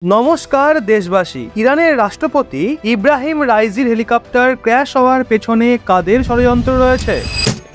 নমস্কার দেশবাসী। ইরানের রাষ্ট্রপতি ইব্রাহিম রাইজির হেলিকপ্টার ক্র্যাশ হওয়ার পেছনে কাদের ষড়যন্ত্র রয়েছে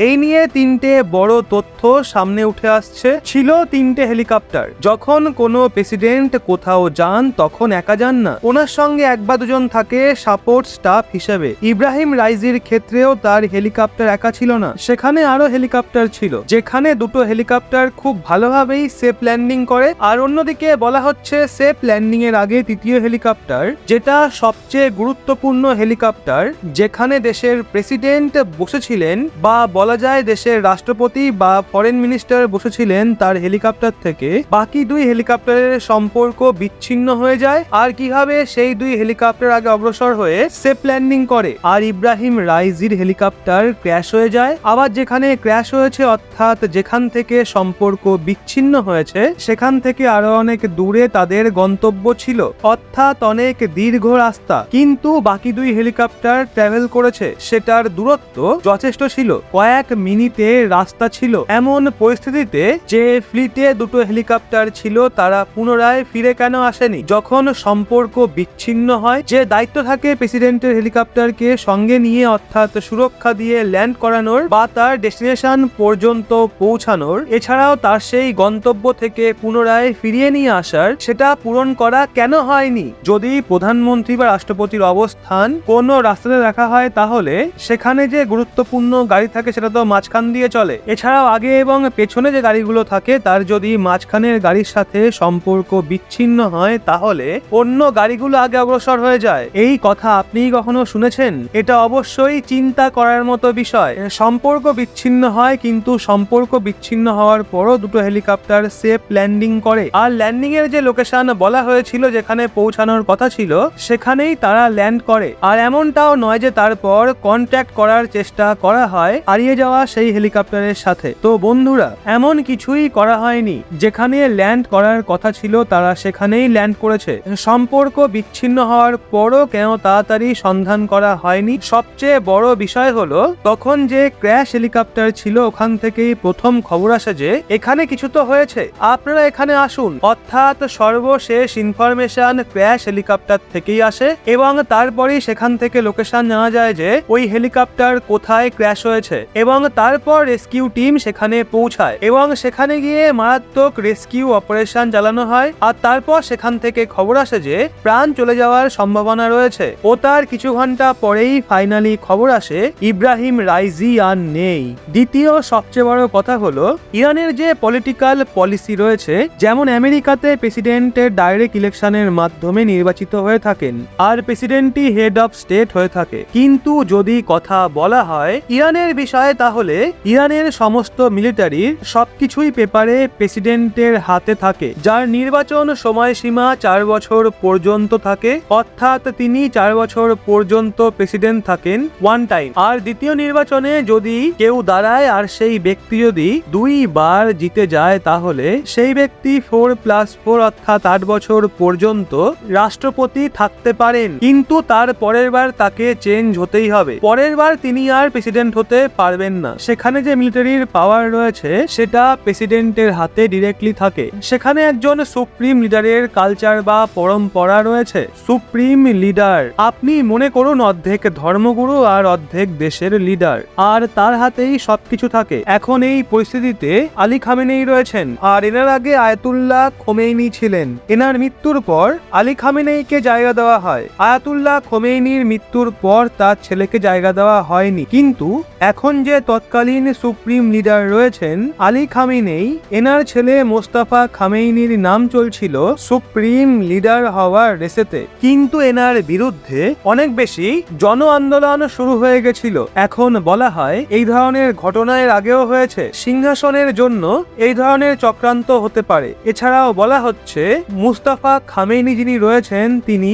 এই নিয়ে তিনটে বড় তথ্য সামনে উঠে আসছে। ছিল তিনটে হেলিকপ্টার। যখন কোনো প্রেসিডেন্ট কোথাও যান তখন একা যান না, ওনার সঙ্গে এক বা দুজন থাকে সাপোর্ট স্টাফ হিসেবে। ইব্রাহিম রাইজির ক্ষেত্রেও তার হেলিকপ্টার একা ছিল না, সেখানে আরো হেলিকপ্টার ছিল, যেখানে দুটো হেলিকপ্টার খুব ভালোভাবেই সেফ ল্যান্ডিং করে। আর অন্যদিকে বলা হচ্ছে সেফ ল্যান্ডিং এর আগে তৃতীয় হেলিকপ্টার, যেটা সবচেয়ে গুরুত্বপূর্ণ হেলিকপ্টার, যেখানে দেশের প্রেসিডেন্ট বসেছিলেন বা বলা যায় দেশের রাষ্ট্রপতি বা ফরেন মিনিস্টার বসেছিলেন, তার হেলিকপ্টার থেকে বাকি দুই হেলিকপ্টারের সম্পর্ক বিচ্ছিন্ন হয়ে যায়। আর কিভাবে সেই দুই হেলিকপ্টার আগে অগ্রসর হয়ে সেফ ল্যান্ডিং করে আর ইব্রাহিম রাইজির হেলিকপ্টার ক্র্যাশ হয়ে যায়। আবার যেখানে ক্র্যাশ হয়েছে অর্থাৎ যেখান থেকে সম্পর্ক বিচ্ছিন্ন হয়েছে সেখান থেকে আরো অনেক দূরে তাদের গন্তব্য ছিল, অর্থাৎ অনেক দীর্ঘ রাস্তা, কিন্তু বাকি দুই হেলিকপ্টার ট্রাভেল করেছে সেটার দূরত্ব যথেষ্ট ছিল, কয়েক মিনিটে রাস্তা ছিল। এমন পরিস্থিতিতে যে ফ্লিটে দুটো হেলিকপ্টার ছিল তারা পুনরায় ফিরে কেন আসেনি? যখন সম্পর্ক বিচ্ছিন্ন হয়, যে দায়িত্ব থাকে প্রেসিডেন্টের হেলিকপ্টারকে সঙ্গে নিয়ে অর্থাৎ সুরক্ষা দিয়ে ল্যান্ড করানোর বা তার ডেস্টিনেশন পর্যন্ত পৌঁছানোর, এছাড়াও তার সেই গন্তব্য থেকে পুনরায় ফিরিয়ে নিয়ে আসার, সেটা পূরণ করা কেন হয়নি? যদি প্রধানমন্ত্রী বা রাষ্ট্রপতির অবস্থান কোন রাস্তাতে রাখা হয় তাহলে সেখানে যে গুরুত্বপূর্ণ গাড়ি থাকে সেটা তো মাঝখান দিয়ে চলে। এছাড়াও আগে এবং পেছনে যে গাড়িগুলো থাকে তার যদি মাঝখানের গাড়ির সাথে সম্পর্ক বিচ্ছিন্ন হয় তাহলে অন্য গাড়িগুলো আগে অগ্রসর হয়ে যায়। এই কথা আপনি কখনো শুনেছেন? এটা অবশ্যই চিন্তা করার মতো বিষয়। সম্পর্ক বিচ্ছিন্ন হয়, কিন্তু সম্পর্ক বিচ্ছিন্ন হওয়ার পরও দুটো হেলিকপ্টার সেফ ল্যান্ডিং করে। আর ল্যান্ডিং এর যে লোকেশন বলা হয়েছিল যেখানে পৌঁছানোর কথা ছিল সেখানেই তারা ল্যান্ড করে। আর এমনটাও নয় যে তারপর কন্ট্যাক্ট করার চেষ্টা করা হয় হারিয়ে যাওয়া সেই হেলিকপ্টারের সাথে। তো বন্ধুরা, এমন কিছুই করা হয়নি। যেখানে ল্যান্ড করার কথা ছিল তারা সেখানেই ল্যান্ড করেছে। সম্পর্ক বিচ্ছিন্ন হওয়ার পরও কেন তাড়াতাড়ি সন্ধান করা হয়নি? সবচেয়ে বড় বিষয় হলো তখন যে ক্র্যাশ হেলিকপ্টার ছিল ওখান থেকেই প্রথম খবর আসে যে এখানে কিছু তো হয়েছে, আপনারা এখানে আসুন, অর্থাৎ সর্বশেষ ইনফরমেশন ক্র্যাশ হেলিকপ্টার থেকেই আসে এবং তারপরেই সেখান থেকে লোকেশন জানা যায় যে ওই হেলিকপ্টার কোথায় ক্র্যাশ হয়েছে এবং তারপর রেস্কিউ টিম সেখানে পৌঁছায় এবং সেখানে গিয়ে মারাত্মক রেস্কিউ অপারেশন চালানো হয়। আর তারপর সেখান থেকে খবর আসে যে প্রাণ চলে যাওয়ার সম্ভাবনা রয়েছে। ও তার কিছু ঘন্টা পরেই ফাইনালি খবর আসে ইব্রাহিম রাইজি আর নেই। দ্বিতীয় সবচেয়ে বড় কথা হলো ইরানের যে পলিটিক্যাল পলিসি রয়েছে, যেমন আমেরিকাতে প্রেসিডেন্টের ডাইরেক্ট ইলেকশনের মাধ্যমে নির্বাচিত হয়ে থাকেন আর প্রেসিডেন্টই হেড অফ স্টেট হয়ে থাকে। কিন্তু যদি কথা বলা হয় ইরানের বিষয়ে তাহলে ইরানের সমস্ত মিলিটারির সবকিছুই পেপারে প্রেসিডেন্টের হাতে থাকে, যার নির্বাচন সময়সীমা 4 বছর পর্যন্ত থাকে, অর্থাৎ তিনি 4 বছর পর্যন্ত প্রেসিডেন্ট থাকেন ওয়ান টাইম। আর দ্বিতীয় নির্বাচনে যদি কেউ দাঁড়ায় আর সেই ব্যক্তি যদি 2 বার জিতে যায় তাহলে সেই ব্যক্তি 4+4 অর্থাৎ 8 বছর পর্যন্ত রাষ্ট্রপতি থাকতে পারেন, কিন্তু তার পরের বার তাকে চেঞ্জ হতেই হবে। পরের বার তিনি আর প্রেসিডেন্ট হতে পারবেন না। সেখানে যে মিলিটারির পাওয়ার রয়েছে সেটা প্রেসিডেন্টের হাতে ডিরেক্টলি থাকে। সেখানে একজন সুপ্রিম লিডারের কালচার বা পরম্পরা রয়েছে। সুপ্রিম লিডার, আপনি মনে করুন অর্ধেক ধর্মগুরু আর অর্ধেক দেশের লিডার, আর তার হাতেই সবকিছু থাকে। এখন এই পরিস্থিতিতে আলী খামেনেই রয়েছেন, আর এনার আগে আয়াতুল্লাহ খোমেনি ছিলেন। এনার মৃত্যুর পর আলী খামেনেইকে জায়গা দেওয়া হয়। আয়াতুল্লাহ খোমেনির মৃত্যুর পর তার ছেলেকে জায়গা দেওয়া হয়নি, কিন্তু এখন যে তৎকালীন সুপ্রিম লিডার রয়েছেন আলী খামেনেই, এনার ছেলে মোস্তাফা খামেনির নাম চলছিল সুপ্রিম লিডার হওয়ার রেসেতে, কিন্তু এনার বিরুদ্ধে অনেক বেশি জন আন্দোলন শুরু হয়ে গেছিল। এখন বলা হয় এই ধরনের ঘটনা এর আগেও হয়েছে, সিংহাসনের জন্য এই ধরনের চক্রান্ত হতে পারে। এছাড়াও বলা হচ্ছে মুস্তাফা খামেনি যিনি রয়েছেন তিনি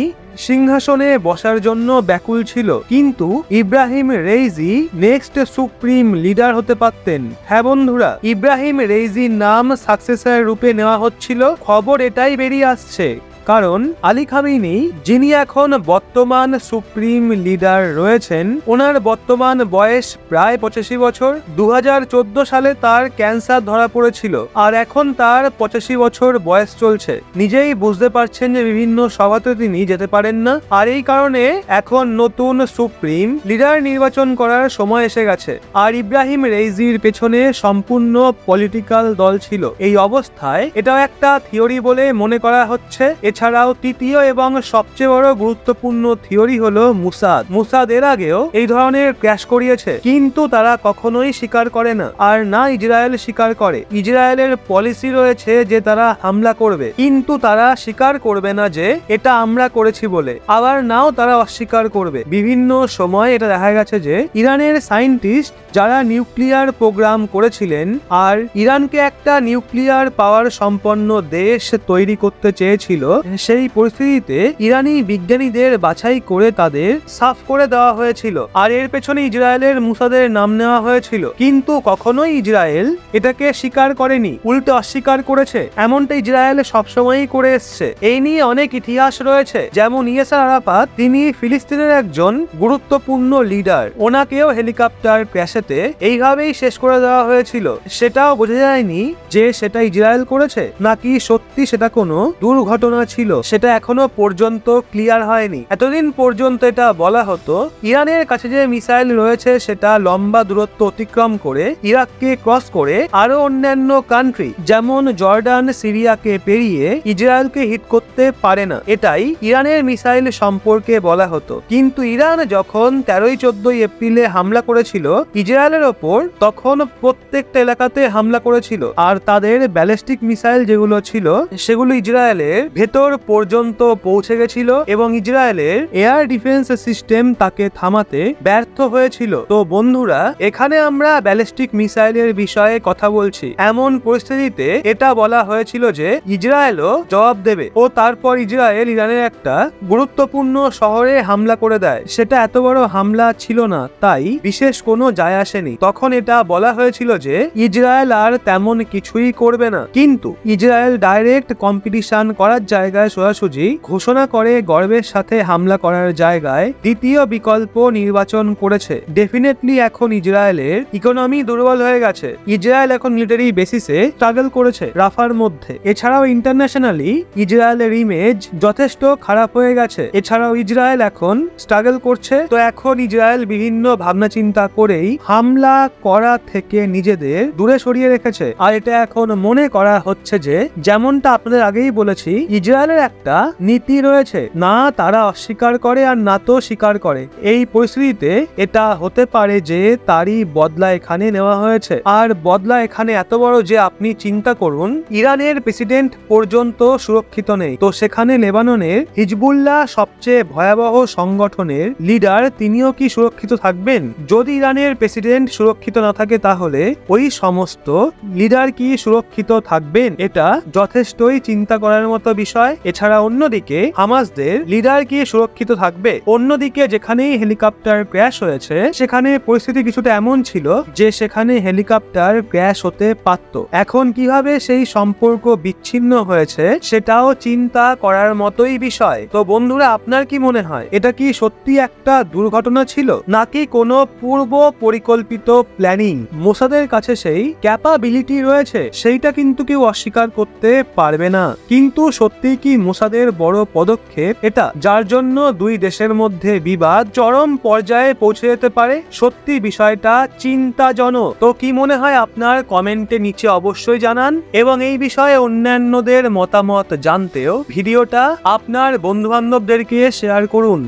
সিংহাসনে বসার জন্য ব্যাকুল ছিল, কিন্তু ইব্রাহিম রেইজি নেক্সট সুপ্রিম লিডার হতে পারতেন। হ্যাঁ বন্ধুরা, ইব্রাহিম রেইজির নাম সাকসেসর রূপে নেওয়া হচ্ছিল। খবর এটাই বেরিয়ে আসছে কারণ আলী খামেনি যিনি এখন বর্তমান সুপ্রিম লিডার রয়েছেন, ওনার বর্তমান বয়স প্রায় 85 বছর। 2014 সালে তার ক্যান্সার ধরা পড়েছিল আর এখন তার 85 বছর বয়স চলছে। নিজেই বুঝতে পারছেন যে বিভিন্ন সভাতে তিনি যেতে পারেন না, আর এই কারণে এখন নতুন সুপ্রিম লিডার নির্বাচন করার সময় এসে গেছে। আর ইব্রাহিম রাইজির পেছনে সম্পূর্ণ পলিটিক্যাল দল ছিল। এই অবস্থায় এটাও একটা থিওরি বলে মনে করা হচ্ছে। এছাড়াও তৃতীয় এবং সবচেয়ে বড় গুরুত্বপূর্ণ থিওরি হলো মুসাদ। মুসাদ এর আগেও এই ধরনের ক্র্যাশ করিয়েছে, কিন্তু তারা কখনোই স্বীকার করে না, আর না ইসরায়েল স্বীকার করে। ইসরায়েলের পলিসি রয়েছে যে তারা হামলা করবে, কিন্তু তারা স্বীকার করবে না যে এটা আমরা করেছি বলে, আবার নাও তারা অস্বীকার করবে। বিভিন্ন সময় এটা দেখা গেছে যে ইরানের সায়েন্টিস্ট যারা নিউক্লিয়ার প্রোগ্রাম করেছিলেন আর ইরানকে একটা নিউক্লিয়ার পাওয়ার সম্পন্ন দেশ তৈরি করতে চেয়েছিল, সেই পরিস্থিতিতে ইরানি বিজ্ঞানীদের বাছাই করে তাদের সাফ করে দেওয়া হয়েছিল, আর এর পেছনে ইসরায়েলের মুসাদের নাম নেওয়া হয়েছিল। কিন্তু কখনোই ইসরায়েল এটাকে স্বীকার করেনি, উল্টে অস্বীকার করেছে। এমনটা ইসরায়েল সবসময়ই করে এসছে। এই নিয়ে অনেক ইতিহাস রয়েছে, যেমন ইয়াসের আরাফাত, তিনি ফিলিস্তিনের একজন গুরুত্বপূর্ণ লিডার। ওনাকেও হেলিকপ্টার ক্র্যাশেতে এইভাবেই শেষ করে দেওয়া হয়েছিল। সেটাও বোঝা যায়নি যে সেটা ইসরায়েল করেছে নাকি সত্যি সেটা কোনো দুর্ঘটনা ছিল, সেটা এখনো পর্যন্ত ক্লিয়ার হয়নি। এতদিন পর্যন্ত এটা বলা হতো ইরানের কাছে যে মিসাইল রয়েছে সেটা লম্বা দূরত্ব অতিক্রম করে ইরাককে ক্রস করে আরো অন্যান্য কান্ট্রি যেমন জর্ডান, সিরিয়াকে পেরিয়ে ইসরায়েলকে হিট করতে পারে না, এটাই ইরানের মিসাইল সম্পর্কে বলা হতো। কিন্তু ইরান যখন 13-14 এপ্রিলে হামলা করেছিল ইসরায়েলের ওপর, তখন প্রত্যেকটা এলাকাতে হামলা করেছিল, আর তাদের ব্যালিস্টিক মিসাইল যেগুলো ছিল সেগুলো ইসরায়েলের ভেতর পর্যন্ত পৌঁছে গেছিল এবং ইসরায়েলের এয়ার ডিফেন্স সিস্টেম তাকে থামাতে ব্যর্থ হয়েছিল। তো বন্ধুরা, এখানে আমরা ব্যালিস্টিক মিসাইলের বিষয়ে কথা বলছি। এমন পরিস্থিতিতে এটা বলা হয়েছিল যে ইসরায়েলও জবাব দেবে, ও তারপর ইসরায়েল ইরানের একটা গুরুত্বপূর্ণ শহরে হামলা করে দেয়। সেটা এত বড় হামলা ছিল না, তাই বিশেষ কোনো যায় আসেনি। তখন এটা বলা হয়েছিল যে ইসরায়েল আর তেমন কিছুই করবে না, কিন্তু ইসরায়েল ডাইরেক্ট কম্পিটিশন করার জায়গায় সোজাসুজি ঘোষণা করে গর্বের সাথে হামলা করার জায়গায় দ্বিতীয় বিকল্প নির্বাচন করেছে। ডেফিনেটলি এখন ইসরায়েলের ইকোনমি দুর্বল হয়ে গেছে। ইসরায়েল এখন মিলিটারি বেসিসে স্ট্রাগল করেছে রাফার মধ্যে। এছাড়াও ইন্টারন্যাশনালি ইসরায়েলের ইমেজ যথেষ্ট খারাপ হয়ে গেছে। এছাড়াও ইসরায়েল এখন স্ট্রাগল করছে। তো এখন ইসরায়েল বিভিন্ন ভাবনা চিন্তা করেই হামলা করা থেকে নিজেদের দূরে সরিয়ে রেখেছে। আর এটা এখন মনে করা হচ্ছে যে, যেমনটা আপনাদের আগেই বলেছি, ইসরায়েলের একটা নীতি রয়েছে, না তারা অস্বীকার করে আর না তো স্বীকার করে। এই পরিস্থিতিতে এটা হতে পারে যে তারই বদলা এখানে নেওয়া হয়েছে। আর বদলা এখানে এত বড় যে আপনি চিন্তা করুন, ইরানের প্রেসিডেন্ট পর্যন্ত সুরক্ষিত নেই। তো সেখানে লেবাননের হিজবুল্লাহ সবচেয়ে ভয়াবহ সংগঠনের লিডার, তিনিও কি সুরক্ষিত থাকবেন? যদি ইরানের প্রেসিডেন্ট সুরক্ষিত না থাকে তাহলে ওই সমস্ত লিডার কি সুরক্ষিত থাকবেন? এটা যথেষ্টই চিন্তা করার মতো বিষয়। এছাড়া অন্যদিকে হামাসদের লিডার কি সুরক্ষিত থাকবে? অন্যদিকে যেখানেই হেলিকপ্টার ক্র্যাশ হয়েছে সেখানে পরিস্থিতি কিছুটা এমন ছিল যে সেখানে হেলিকপ্টার ক্র্যাশ হতে পারত। এখন কিভাবে সেই সম্পর্ক বিচ্ছিন্ন হয়েছে সেটাও চিন্তা করার মতোই বিষয়। তো বন্ধুরা, আপনার কি মনে হয় এটা কি সত্যি একটা দুর্ঘটনা ছিল নাকি কোনো পূর্ব পরিকল্পিত প্ল্যানিং? মোসাদের কাছে সেই ক্যাপাবিলিটি রয়েছে, সেইটা কিন্তু কেউ অস্বীকার করতে পারবে না। কিন্তু সত্যি কি মোসাদের বড় পদক্ষেপ এটা, যার জন্য দুই দেশের মধ্যে বিবাদ চরম পর্যায়ে পৌঁছে যেতে পারে? সত্যি বিষয়টা চিন্তাজনক। তো কি মনে হয় আপনার, কমেন্টে নিচে অবশ্যই জানান, এবং এই বিষয়ে অন্যান্যদের মতামত জানতেও ভিডিওটা আপনার বন্ধু বান্ধবদেরকে শেয়ার করুন।